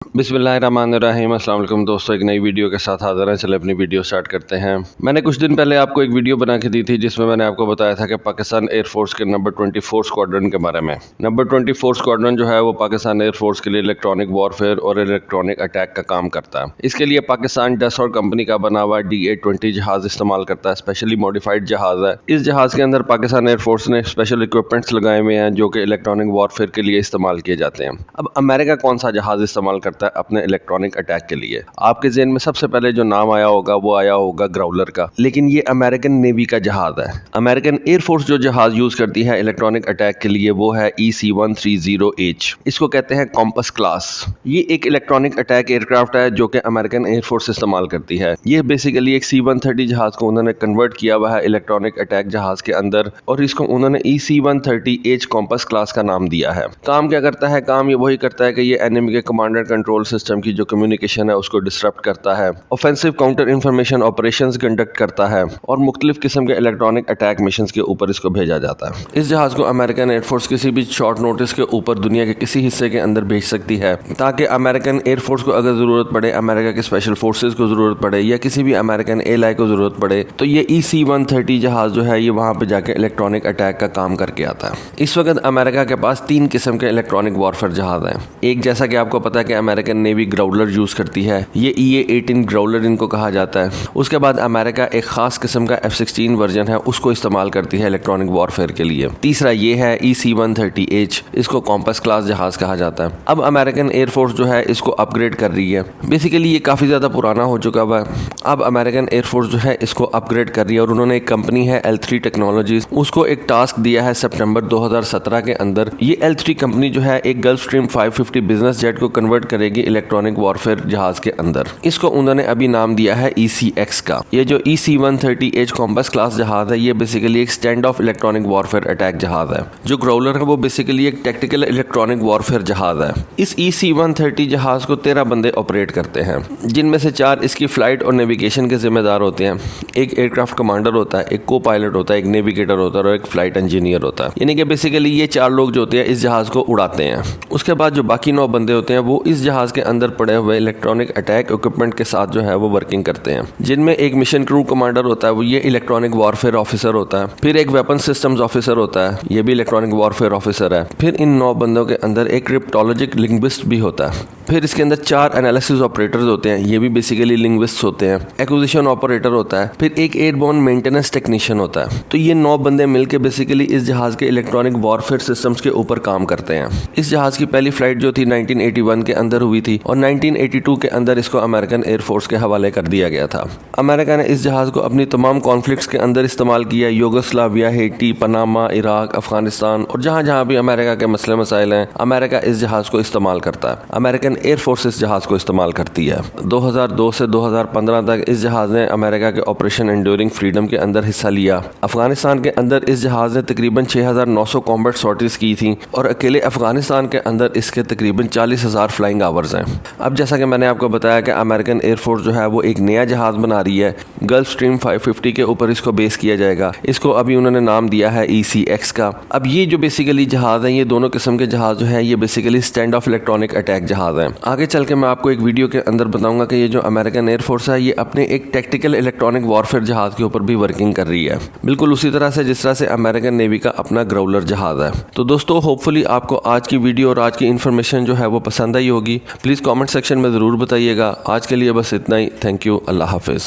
बिस्मिल्लाहिर्रहमानिर्रहीम। अस्सलाम वालेकुम दोस्तों, एक नई वीडियो के साथ हाज़िर हैं। चले अपनी वीडियो स्टार्ट करते हैं। मैंने कुछ दिन पहले आपको एक वीडियो बना के दी थी जिसमें मैंने आपको बताया था कि पाकिस्तान एयरफोर्स के नंबर 24 स्क्वाड्रन के बारे में। नंबर 24 स्क्वाड्रन जो है वो पाकिस्तान एयरफोर्स के लिए इलेक्ट्रॉनिक वॉरफेयर और इलेक्ट्रॉनिक अटैक का काम करता है। इसके लिए पाकिस्तान डसॉल्ट कंपनी का बना हुआ DA-20 जहाज़ इस्तेमाल करता है। स्पेशली मॉडिफाइड जहाज़ है। इस जहाज़ के अंदर पाकिस्तान एयरफोर्स ने स्पेशल इक्विपमेंट्स लगाए हुए हैं जो कि इलेक्ट्रॉनिक वॉरफेयर के लिए इस्तेमाल किए जाते हैं। अब अमेरिका कौन सा जहाज़ इस्तेमाल करता है अपने इलेक्ट्रॉनिक अटैक के लिए? आपके ज़हन में सबसे पहले जो नाम आया होगा वो आया होगा ग्राउलर का, लेकिन ये अमेरिकन नेवी का जहाज है। अमेरिकन एयरफोर्स जो जहाज यूज करती है इलेक्ट्रॉनिक अटैक के लिए वो है EC-130H। इसको कहते हैं कॉम्पस क्लास। ये एक इलेक्ट्रॉनिक अटैक एयरक्राफ्ट है जो कि अमेरिकन एयरफोर्स इस्तेमाल करती है। ये बेसिकली एक C-130 जहाज को उन्होंने कन्वर्ट किया हुआ है इलेक्ट्रॉनिक अटैक जहाज के अंदर, और इसको उन्होंने EC-130H कॉम्पस क्लास का नाम दिया है। काम क्या करता है? काम ये वही करता है कि ये एनिमी के कमांड एंड कंट्रोल सिस्टम की जो कम्युनिकेशन है उसको डिसरप्ट करता है, offensive counter information operations conduct करता है और मुख्तलिफ किस्म के इलेक्ट्रॉनिक अटैक मिशंस के ऊपर इसको भेजा जाता है। इस जहाज को अमेरिकन एयरफोर्स किसी भी शॉर्ट नोटिस के ऊपर दुनिया के किसी हिस्से के अंदर भेज सकती है, ताकि अमेरिकन एयरफोर्स को अगर जरूरत पड़े, अमेरिका के स्पेशल फोर्सेज को जरूरत पड़े या किसी भी अमेरिकन एयरलाइन को जरूरत पड़े तो ये EC-130 जहाज जो है ये वहां पे जाके इलेक्ट्रॉनिक अटैक का काम करके आता है। इस वक्त अमेरिका के पास 3 किस्म के इलेक्ट्रॉनिक वॉरफेयर जहाज हैं। एक, जैसा कि आपको पता है कि अमेरिकन नेवी ग्राउलर यूज करती है, ये EA-18 ग्राउलर इनको कहा जाता है। उसके बाद अमेरिका एक खास किस्म का F-16 वर्जन है उसको इस्तेमाल करती है इलेक्ट्रॉनिक वॉरफेयर के लिए। तीसरा ये है EC-130H, इसको कॉम्पस क्लास जहाज कहा जाता है। अब अमेरिकन एयरफोर्स जो है इसको अपग्रेड कर रही है। बेसिकली ये काफी ज्यादा पुराना हो चुका हुआ है। अब अमेरिकन एयरफोर्स जो है इसको अपग्रेड कर रही है और उन्होंने एक कंपनी है L3 टेक्नोलॉजीज, उसको एक टास्क दिया है सितंबर 2017 के अंदर। ये L3 कंपनी जो है एक गल्फ स्ट्रीम 550 बिजनेस जेट को कन्वर्ट करेगी इलेक्ट्रॉनिक वॉरफेयर जहाज के अंदर। इसको उन्होंने अभी नाम दिया है ECX का। ये जो EC-130H कॉम्पस क्लास जहाज है ये बेसिकली एक stand of electronic warfare attack जहाज है। जो ग्राउलर है वो बेसिकली एक टैक्टिकल इलेक्ट्रॉनिक वॉरफेयर जहाज है। इस EC-130 जहाज को 13 बंदे ऑपरेट करते हैं, जिनमें से 4 इसकी फ्लाइट और नेविगेशन के जिम्मेदार होते हैं। एक एयरक्राफ्ट कमांडर होता है, एक को पायलट होता है, एक नेविगेटर होता है और एक फ्लाइट इंजीनियर होता है। यानी कि बेसिकली ये 4 लोग जो होते हैं इस जहाज को उड़ाते हैं। उसके बाद जो बाकी 9 बंदे होते हैं वो इस जहाज के अंदर पड़े हुए इलेक्ट्रॉनिक अटैक इक्विपमेंट के साथ जो है वो वर्किंग करते हैं, जिनमें एक मिशन क्रू कमांडर होता है, वो ये इलेक्ट्रॉनिक वॉरफेयर ऑफिसर होता है। फिर एक वेपन सिस्टम्स ऑफिसर होता है, ये भी इलेक्ट्रॉनिक वॉरफेयर ऑफिसर है। फिर इन 9 बंदों के अंदर एक क्रिप्टोलॉजिक लिंग्विस्ट भी होता है। फिर इसके अंदर 4 एनालिसिस ऑपरेटर्स होते हैं, ये भी बेसिकली लिंग्विस्ट होते हैं। एक्विजिशन ऑपरेटर होता है। फिर एक एयरबोर्न मेंटेनेंस टेक्नीशियन होता है। तो ये 9 बंदे मिलकर बेसिकली इस जहाज के इलेक्ट्रॉनिक वॉरफेयर सिस्टम्स के ऊपर काम करते हैं। इस जहाज की पहली फ्लाइट जो थी 1981 के अंदर हुई थी और 1982 के अंदर इसको अमेरिकन एयरफोर्स के हवाले कर दिया गया था। अमेरिका ने इस जहाज को अपनी तमाम कॉन्फ्लिक्ट्स के अंदर इस्तेमाल किया, Yugoslavia, Hattie, Panama, Iraq, Afghanistan और जहां जहां भी अमेरिका के मसले मसाइल हैं, अमेरिका इस जहाज को इस्तेमाल करता है। अमेरिकन एयरफोर्स इस जहाज को इस्तेमाल करती है। 2002 से 2015 तक इस जहाज ने अमेरिका के ऑपरेशन एंड्योरिंग फ्रीडम के अंदर हिस्सा लिया। अफगानिस्तान के अंदर इस जहाज ने तकरीबन 6900 कॉम्बैट सॉर्टीज की थी और अकेले अफगानिस्तान के अंदर इसके तकरीबन 40,000 फ्लाइंग आवर्स हैं। अब जैसा कि मैंने आपको बताया कि अमेरिकन एयरफोर्स जो है वो एक नया जहाज बना रही है, गल्फ स्ट्रीम 550 के ऊपर इसको बेस किया जाएगा। इसको अभी उन्होंने नाम दिया है ECX का। अब ये जो बेसिकली जहाज है, ये दोनों किस्म के जहाज जो है ये basically stand of electronic attack जहाज है। आगे चल के मैं आपको एक वीडियो के अंदर बताऊंगा कि ये जो अमेरिकन एयरफोर्स है ये अपने एक टैक्टिकल इलेक्ट्रॉनिक वॉरफेयर जहाज के ऊपर भी वर्किंग कर रही है, बिल्कुल उसी तरह से जिस तरह से अमेरिकन नेवी का अपना ग्राउलर जहाज है। तो दोस्तों, होपफुली आपको आज की वीडियो और आज की इन्फॉर्मेशन जो है वो पसंद आई होगी। प्लीज कमेंट सेक्शन में जरूर बताइएगा। आज के लिए बस इतना ही। Thank you. Allah Hafiz.